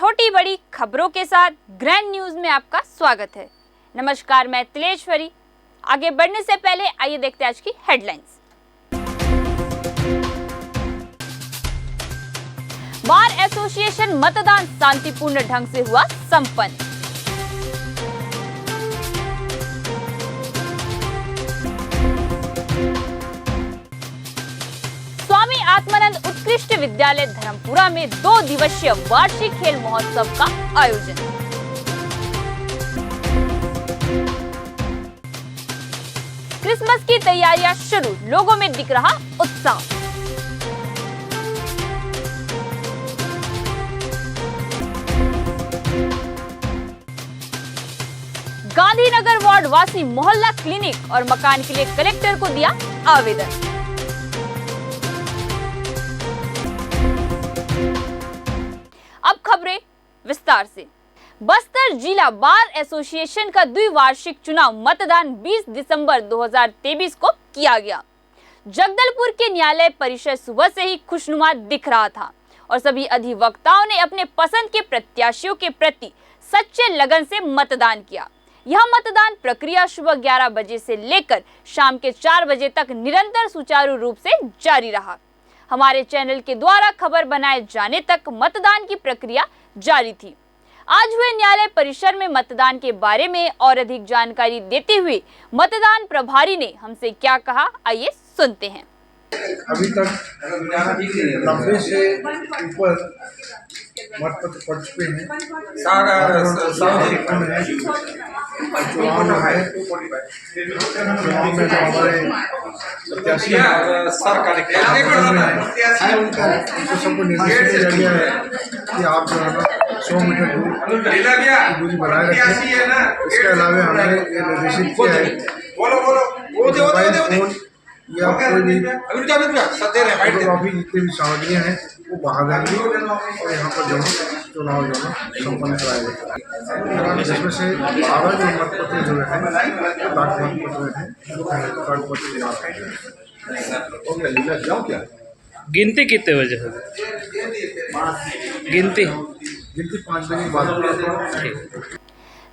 छोटी बड़ी खबरों के साथ ग्रैंड न्यूज में आपका स्वागत है। नमस्कार, मैं तिलेश्वरी। आगे बढ़ने से पहले आइए देखते हैं आज की हेडलाइंस। बार एसोसिएशन मतदान शांतिपूर्ण ढंग से हुआ संपन्न। स्वामी आत्मानंद उत्कृष्ट विद्यालय धर्मपुरा में 2 दिवसीय वार्षिक खेल महोत्सव का आयोजन। क्रिसमस की तैयारियां शुरू, लोगों में दिख रहा उत्साह। गांधीनगर वार्ड वासी मोहल्ला क्लिनिक और मकान के लिए कलेक्टर को दिया आवेदन। अब खबरें विस्तार से। बस्तर जिला बार एसोसिएशन का द्विवार्षिक चुनाव मतदान 20 दिसंबर 2023 को किया गया। जगदलपुर के न्यायालय परिसर सुबह से ही खुशनुमा दिख रहा था और सभी अधिवक्ताओं ने अपने पसंद के प्रत्याशियों के प्रति सच्चे लगन से मतदान किया। यह मतदान प्रक्रिया सुबह 11 बजे से लेकर शाम के 4 बजे तक निरंतर सुचारू रूप से जारी रहा। हमारे चैनल के द्वारा खबर बनाए जाने तक मतदान की प्रक्रिया जारी थी। आज हुए न्यायालय परिसर में मतदान के बारे में और अधिक जानकारी देते हुए मतदान प्रभारी ने हमसे क्या कहा, आइए सुनते हैं। अभी तक 90 से ऊपर मतपत्र पड़ चुके हैं। चुनाव में जो हमारे प्रत्याशी उनको सबको निर्देश दिया गया है कि आप जो है ना 100 मीटर दूरी बनाए रखें। इसके अलावा हमें ये निर्देशित किया है मोबाइल फोन या कोई भी फोटोग्राफी जितनी भी सामग्रियाँ हैं वो बाहर रहेंगी और यहाँ पर जो चुनाव जो है संपन्न कराया जाएगा। जिसमें से 12 जो मतपत्र जो है डाक मतपत्र हैं गिनती कितने बजे होगी? गिनती 5 बजे बाद।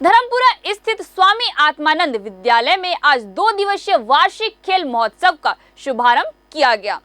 धर्मपुरा स्थित स्वामी आत्मानंद विद्यालय में आज 2 दिवसीय वार्षिक खेल महोत्सव का शुभारंभ किया गया।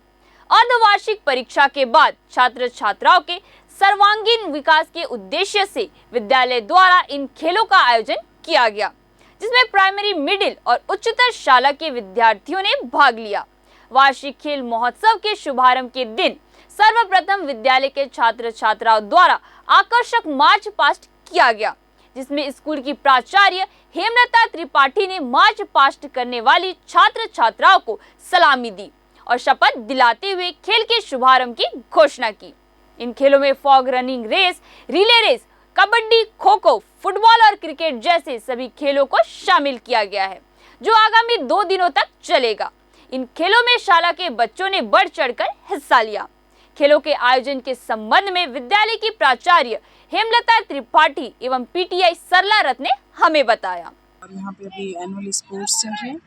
अर्धवार्षिक परीक्षा के बाद छात्र छात्राओं के सर्वांगीण विकास के उद्देश्य से विद्यालय द्वारा इन खेलों का आयोजन किया गया, जिसमें प्राइमरी, मिडिल और उच्चतर शाला के विद्यार्थियों ने भाग लिया। वार्षिक खेल महोत्सव के शुभारंभ के दिन सर्वप्रथम विद्यालय के छात्र छात्राओं द्वारा आकर्षक मार्च पास्ट किया गया, जिसमें स्कूल की प्राचार्य हेमलता त्रिपाठी ने मार्च पास्ट करने वाली छात्र छात्राओं को सलामी दी और शपथ दिलाते हुए खेल के शुभारंभ की घोषणा की। इन खेलों में fog running race, relay race, kabaddi, kho kho, football और क्रिकेट जैसे सभी खेलों को शामिल किया गया है, जो आगामी 2 दिनों तक चलेगा। इन खेलों में शाला के बच्चों ने बढ़ चढ़कर हिस्सा लिया। खेलों के आयोजन के संबंध में विद्यालय की प्राचार्य हेमलता त्रिपाठी एवं पीटीआई सरला रथ ने हमें बताया। और यहाँ पे अभी एनुअल स्पोर्ट्स चल रहे हैं,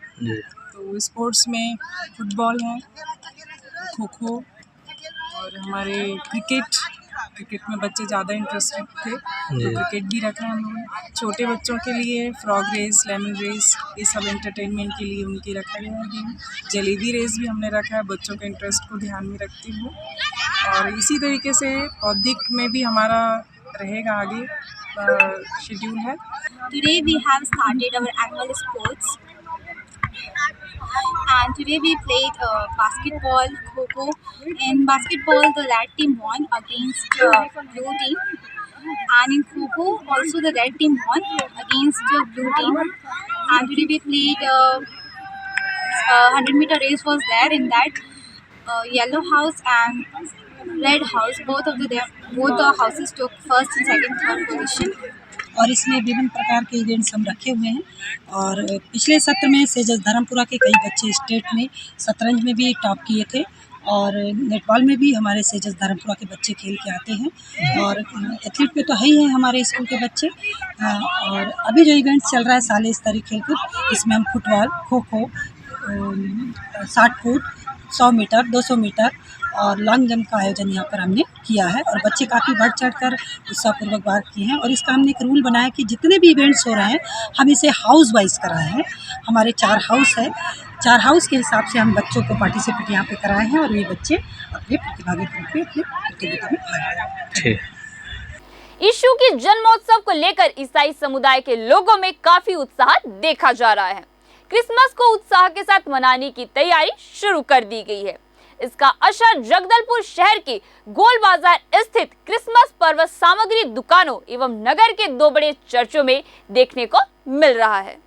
तो स्पोर्ट्स में फुटबॉल है, खो खो और हमारे क्रिकेट में बच्चे ज़्यादा इंटरेस्टेड थे तो क्रिकेट भी रखा है हम लोगों ने। छोटे बच्चों के लिए फ्रॉग रेस, लेमन रेस, ये सब एंटरटेनमेंट के लिए उनकी रखा गया है गेम। जलेबी रेस भी हमने रखा है बच्चों के इंटरेस्ट को ध्यान में रखते हुए। और इसी तरीके से बौद्धिक में भी हमारा रहेगा आगे शेड्यूल है। Today we have started our annual sports and today we played basketball, kho-kho. In basketball the red team won against blue team, and in kho-kho also the red team won against blue team. And today we played 100-meter race was there. In that yellow house and red house, both the houses took first and second, third position. और इसमें विभिन्न प्रकार के events हम रखे हुए हैं। और पिछले सत्र में सेजस धर्मपुरा के कई बच्चे स्टेट में शतरंज में भी टॉप किए थे और नेटबॉल में भी हमारे सेजस धर्मपुरा के बच्चे खेल के आते हैं। और एथलीट पे तो है ही हैं हमारे स्कूल के बच्चे। और अभी जो इवेंट चल रहा है शालेय स्तरीय खेलकूद, इसमें हम football, kho kho, 60 foot, 100 metre, 200 metre और लॉन्ग जंप का आयोजन यहाँ पर हमने किया है और बच्चे काफ़ी बढ़ चढ़कर उत्साहपूर्वक भाग किए हैं। और इसका हमने एक रूल बनाया कि जितने भी इवेंट्स हो रहे हैं हम इसे हाउस वाइज कराए हैं। हमारे 4 हाउस है, 4 हाउस के हिसाब से हम बच्चों को पार्टिसिपेट यहाँ पे कराए हैं और ये बच्चे अपने प्रतिभागी के रूप में अपनी प्रतियोगिता में भाग रहे हैं। ठीक। यीशु की जन्मोत्सव को लेकर ईसाई समुदाय के लोगों में काफी उत्साह देखा जा रहा है। क्रिसमस को उत्साह के साथ मनाने की तैयारी शुरू कर दी गई है। इसका असर जगदलपुर शहर के गोल बाजार स्थित क्रिसमस पर्व सामग्री दुकानों एवं नगर के 2 बड़े चर्चों में देखने को मिल रहा है।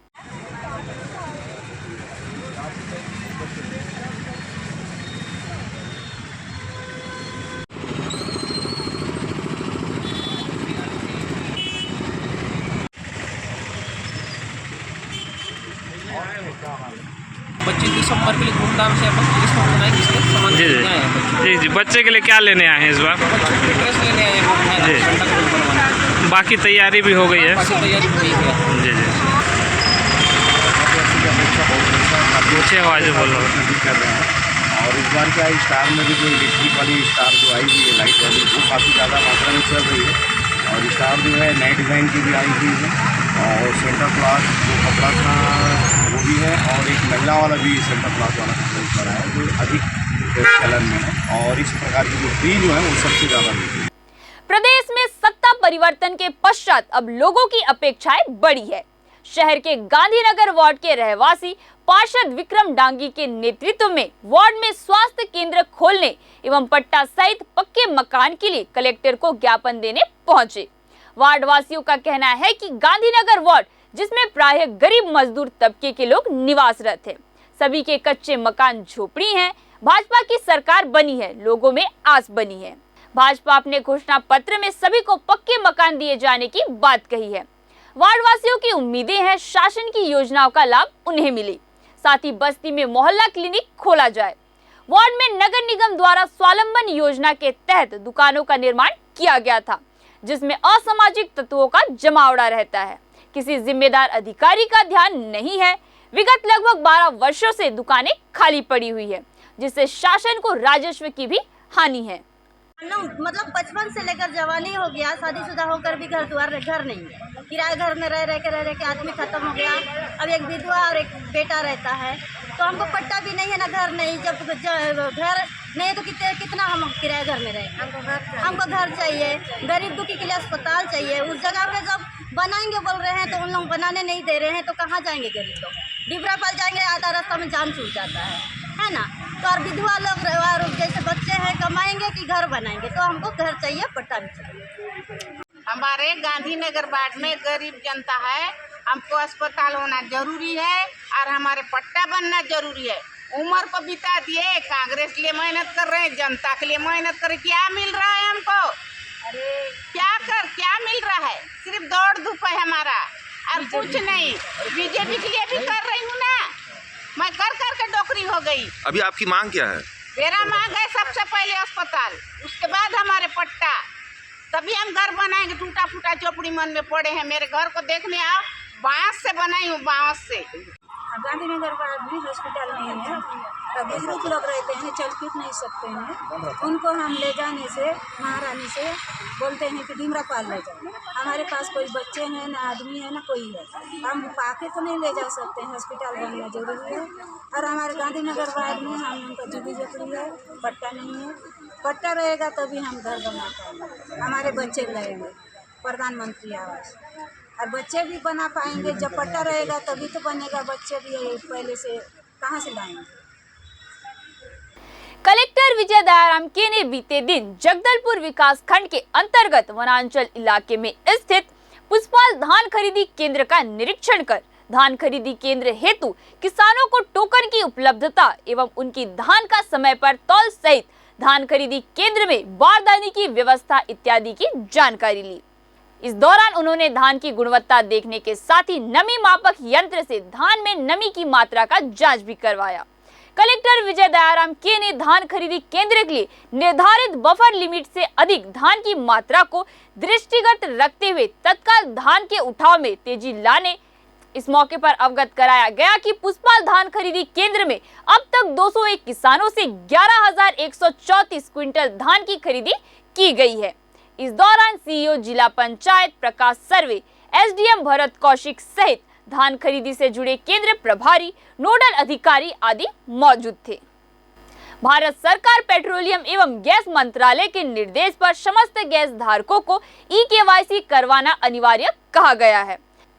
बच्चे दिसंबर के लिए धूमधाम से अपन क्रिसमस मनाएंगे, इसलिए सामान जी लेने आए हैं बच्चे। जी बच्चे के लिए क्या लेने आए हैं इस बार? बच्चों के ड्रेस लेने आए हैं, जी। सेंटा क्लॉज बनवाने। बाकी तैयारी भी हो गई है? बाकी तैयारी ठीक है। जी जी। ऊँचे आवाज़ में बोलो। कर रहे हैं। और इस बार क्या स्टार में भी जो इलेक्ट्रिक वाली स्टार जो आई हुई है लाइट वाली, वो काफ़ी ज़्यादा मात्रा में चल रही है। और स्टार जो है नए डिज़ाइन की भी आई हुई है और सेंटा क्लॉज जो कपड़ा था वो भी है और एक महिला वाला भी सेंटा क्लॉज वाला कपड़ा इस बार है जो अधिक चलन में है। और इस प्रकार की जो फ्री जो है वो सबसे ज़्यादा बिकती है। प्रदेश में सत्ता परिवर्तन के पश्चात अब लोगों की अपेक्षाएं बढ़ी है। शहर के गांधीनगर वार्ड के रहवासी पार्षद विक्रम डांगी के नेतृत्व में वार्ड में स्वास्थ्य केंद्र खोलने एवं पट्टा सहित पक्के मकान के लिए कलेक्टर को ज्ञापन देने पहुंचे। वार्ड वासियों का कहना है कि गांधीनगर वार्ड, जिसमें प्रायः गरीब मजदूर तबके के लोग निवासरत हैं, सभी के कच्चे मकान झोपड़ी हैं। भाजपा की सरकार बनी है, लोगों में आस बनी है। भाजपा अपने घोषणा पत्र में सभी को पक्के मकान दिए जाने की बात कही है। वार्ड वासियों की उम्मीदें हैं शासन की योजनाओं का लाभ उन्हें मिले, साथ ही बस्ती में मोहल्ला क्लिनिक खोला जाए। वार्ड में नगर निगम द्वारा स्वावलंबन योजना के तहत दुकानों का निर्माण किया गया था, जिसमें असामाजिक तत्वों का जमावड़ा रहता है। किसी जिम्मेदार अधिकारी का ध्यान नहीं है। विगत लगभग 12 वर्षों से दुकानें खाली पड़ी हुई है, जिससे शासन को राजस्व की भी हानि है। मतलब 55 से लेकर जवानी हो गया, शादीशुदा होकर भी घर नहीं है। किराए घर में रह के आदमी खत्म हो गया। अब एक विधवा और एक बेटा रहता है, तो हमको पट्टा भी नहीं है ना घर नहीं। जब घर नहीं है तो कितना हम किराए घर में रहेंगे। हमको घर चाहिए। गरीब दुखी के लिए अस्पताल चाहिए। उस जगह पे जब बनाएंगे बोल रहे हैं तो उन लोग बनाने नहीं दे रहे हैं, तो कहाँ जाएंगे गरीब लोग? डिबरा पाल जाएंगे, आधा रास्ता में जान छूट जाता है ना। तो और विधवा लोग और जैसे बच्चे हैं, कमाएंगे कि घर बनाएंगे? तो हमको घर चाहिए, पट्टा भी चाहिए। हमारे गांधीनगर वार्ड में गरीब जनता है, हमको अस्पताल होना जरूरी है और हमारे पट्टा बनना जरूरी है। उम्र को बिता दिए, कांग्रेस के लिए मेहनत कर रहे हैं, जनता के लिए मेहनत कर रहे, क्या मिल रहा है हमको? अरे क्या मिल रहा है? सिर्फ दौड़ धूप है हमारा और कुछ नहीं। बीजेपी के लिए भी कर रही हूँ ना, मैं कर के डॉक्टरी हो गई। अभी आपकी मांग क्या है? मेरा मांग है सबसे पहले अस्पताल, उसके बाद हमारे पट्टा, तभी हम घर बनाएंगे। टूटा फूटा झोपड़ी मन में पड़े हैं। मेरे घर को देखने आओ, बांस से बनाई हूँ, बांस से। गांधीनगर वार्ड में हॉस्पिटल नहीं है, बुजुर्ग लोग रहते हैं, चल फिर नहीं सकते हैं। उनको हम ले जाने से, महारानी से बोलते हैं कि डिमरा पाल ले जाओ। हमारे पास कोई बच्चे हैं ना, आदमी है ना कोई है, हम पाके तो नहीं ले जा सकते हैं। हॉस्पिटल बनना जरूरी है। और हमारे गांधीनगर वार्ड में हम उनका झुग्गी झोपड़ी है, पट्टा नहीं है। पट्टा रहेगा तभी हम घर बना पाएंगे, हमारे बच्चे रहेंगे प्रधानमंत्री आवास, और बच्चे भी बना पाएंगे। जब पट्टा रहेगा तभी तो बनेगा। बच्चे भी पहले से कहाँ से लाएंगे? कलेक्टर विजय दयाराम के ने बीते दिन जगदलपुर विकास खंड के अंतर्गत वनांचल इलाके में स्थित पुष्पाल धान खरीदी केंद्र का निरीक्षण कर धान खरीदी केंद्र हेतु किसानों को टोकन की उपलब्धता एवं उनकी धान का समय पर तौल सहित धान खरीदी केंद्र में बारदाने की व्यवस्था इत्यादि की जानकारी ली। इस दौरान उन्होंने धान की गुणवत्ता देखने के साथ ही नमी मापक यंत्र से धान में नमी की मात्रा का जांच भी करवाया। कलेक्टर विजय दयाराम के ने धान खरीदी केंद्र के लिए निर्धारित बफर लिमिट से अधिक धान की मात्रा को दृष्टिगत रखते हुए तत्काल धान के उठाव में तेजी लाने इस मौके पर अवगत कराया गया कि पुष्पाल धान खरीदी केंद्र में अब तक 201 किसानों से 11,134 क्विंटल धान की खरीदी की गई है। इस दौरान सीईओ जिला पंचायत प्रकाश सर्वे, एसडीएम भरत कौशिक सहित धान खरीदी से जुड़े केंद्र प्रभारी, नोडल अधिकारी आदि मौजूद थे। भारत सरकार पेट्रोलियम एवं गैस मंत्रालय के निर्देश पर समस्त गैस धारकों को ई-केवाईसी करवाना अनिवार्य कहा गया है,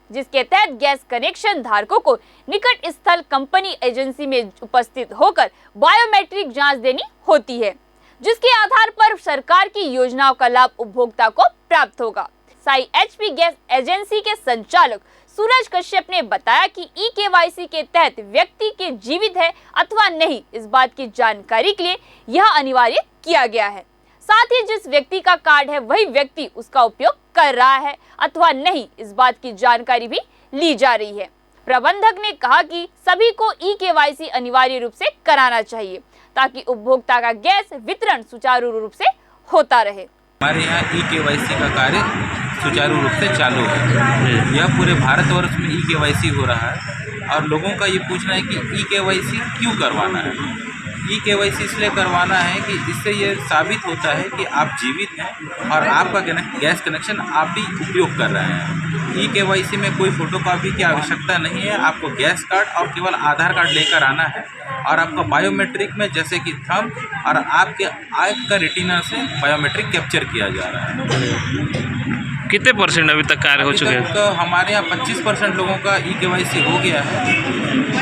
जिसके तहत गैस कनेक्शन धारकों को निकट स्थल कंपनी एजेंसी में उपस्थित होकर बायोमेट्रिक जांच देनी होती है, जिसके आधार पर सरकार की योजनाओं का लाभ उपभोक्ता को प्राप्त होगा। साई एचपी गैस एजेंसी के संचालक सूरज कश्यप ने बताया कि ई-केवाईसी के तहत व्यक्ति के जीवित है अथवा नहीं, इस बात की जानकारी के लिए यह अनिवार्य किया गया है। साथ ही जिस व्यक्ति का कार्ड है वही व्यक्ति उसका उपयोग कर रहा है अथवा नहीं, इस बात की जानकारी भी ली जा रही है। प्रबंधक ने कहा कि सभी को ई-केवाईसी अनिवार्य रूप से कराना चाहिए ताकि उपभोक्ता का गैस वितरण सुचारू रूप से होता रहे। हमारे यहाँ ई-केवाईसी का कार्य सुचारू रूप से चालू है। यह पूरे भारतवर्ष में ई-केवाईसी हो रहा है और लोगों का ये पूछना है कि ई-केवाईसी क्यों करवाना है। ई-केवाईसी इसलिए करवाना है कि इससे ये साबित होता है कि आप जीवित हैं और आपका गैस कनेक्शन आप भी उपयोग कर रहे हैं। ई-केवाईसी में कोई फोटोकॉपी की आवश्यकता नहीं है, आपको गैस कार्ड और केवल आधार कार्ड लेकर आना है और आपका बायोमेट्रिक में जैसे कि थंब और आपके आँख का रेटिना से बायोमेट्रिक कैप्चर किया जा रहा है। कितने % अभी तक कार्य हो चुके हैं? तो हमारे यहाँ 25% लोगों का ई-केवाईसी हो गया है,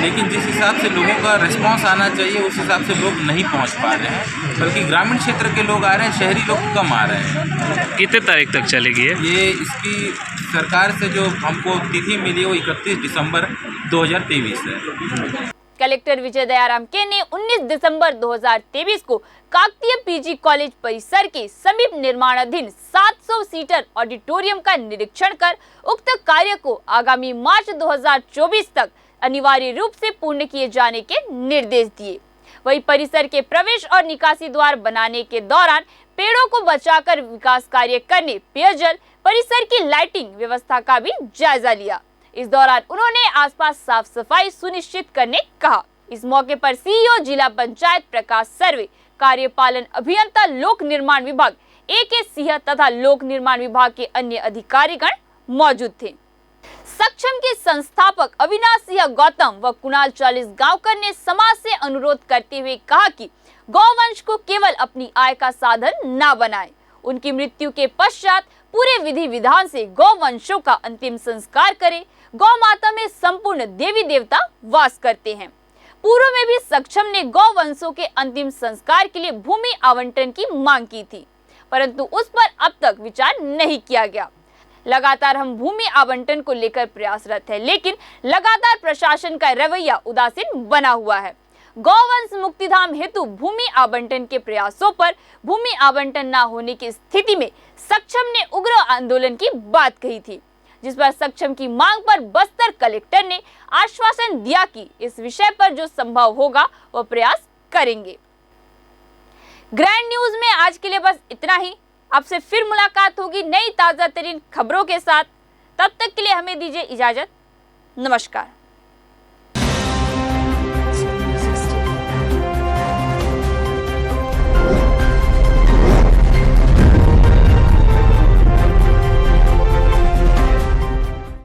लेकिन जिस हिसाब से लोगों का रिस्पांस आना चाहिए उस हिसाब से लोग नहीं पहुँच पा रहे हैं, बल्कि ग्रामीण क्षेत्र के लोग आ रहे हैं, शहरी लोग कम आ रहे हैं। कितने तारीख तक चलेगी ये इसकी सरकार से जो हमको तिथि मिली वो 31 दिसंबर 2023 है। कलेक्टर विजय दयाराम के ने 19 दिसंबर 2023 को काकतीय पीजी कॉलेज परिसर के समीप निर्माणाधीन 700 सीटर ऑडिटोरियम का निरीक्षण कर उक्त कार्य को आगामी मार्च 2024 तक अनिवार्य रूप से पूर्ण किए जाने के निर्देश दिए। वहीं परिसर के प्रवेश और निकासी द्वार बनाने के दौरान पेड़ों को बचाकर विकास कार्य करने, पेयजल, परिसर की लाइटिंग व्यवस्था का भी जायजा लिया। इस दौरान उन्होंने आसपास साफ सफाई सुनिश्चित करने कहा। इस मौके पर सीईओ जिला पंचायत प्रकाश सर्वे, कार्यपालन अभियंता लोक निर्माण विभाग AK सिंह तथा लोक निर्माण विभाग के अन्य अधिकारीगण मौजूद थे। सक्षम के संस्थापक अविनाश सिंह गौतम व कुणाल 40 गांवकर ने समाज से अनुरोध करते हुए कहा कि गौवंश को केवल अपनी आय का साधन न बनाएं। उनकी मृत्यु के पश्चात पूरे विधि विधान से गौवंशों का अंतिम संस्कार करें। गौ माता में संपूर्ण देवी देवता वास करते हैं। पूर्व में भी सक्षम ने गौवंशों के अंतिम संस्कार के लिए भूमि आवंटन की मांग की थी, परंतु उस पर अब तक विचार नहीं किया गया। लगातार हम भूमि आवंटन को लेकर प्रयासरत है, लेकिन लगातार प्रशासन का रवैया उदासीन बना हुआ है। गौवंश मुक्तिधाम हेतु भूमि आवंटन के प्रयासों पर भूमि आवंटन न होने की स्थिति में सक्षम ने उग्र आंदोलन की बात कही थी, जिस पर सक्षम की मांग पर बस्तर कलेक्टर ने आश्वासन दिया कि इस विषय पर जो संभव होगा वह प्रयास करेंगे। ग्रैंड न्यूज में आज के लिए बस इतना ही। आपसे फिर मुलाकात होगी नई ताजा तरीन खबरों के साथ। तब तक के लिए हमें दीजिए इजाजत। नमस्कार।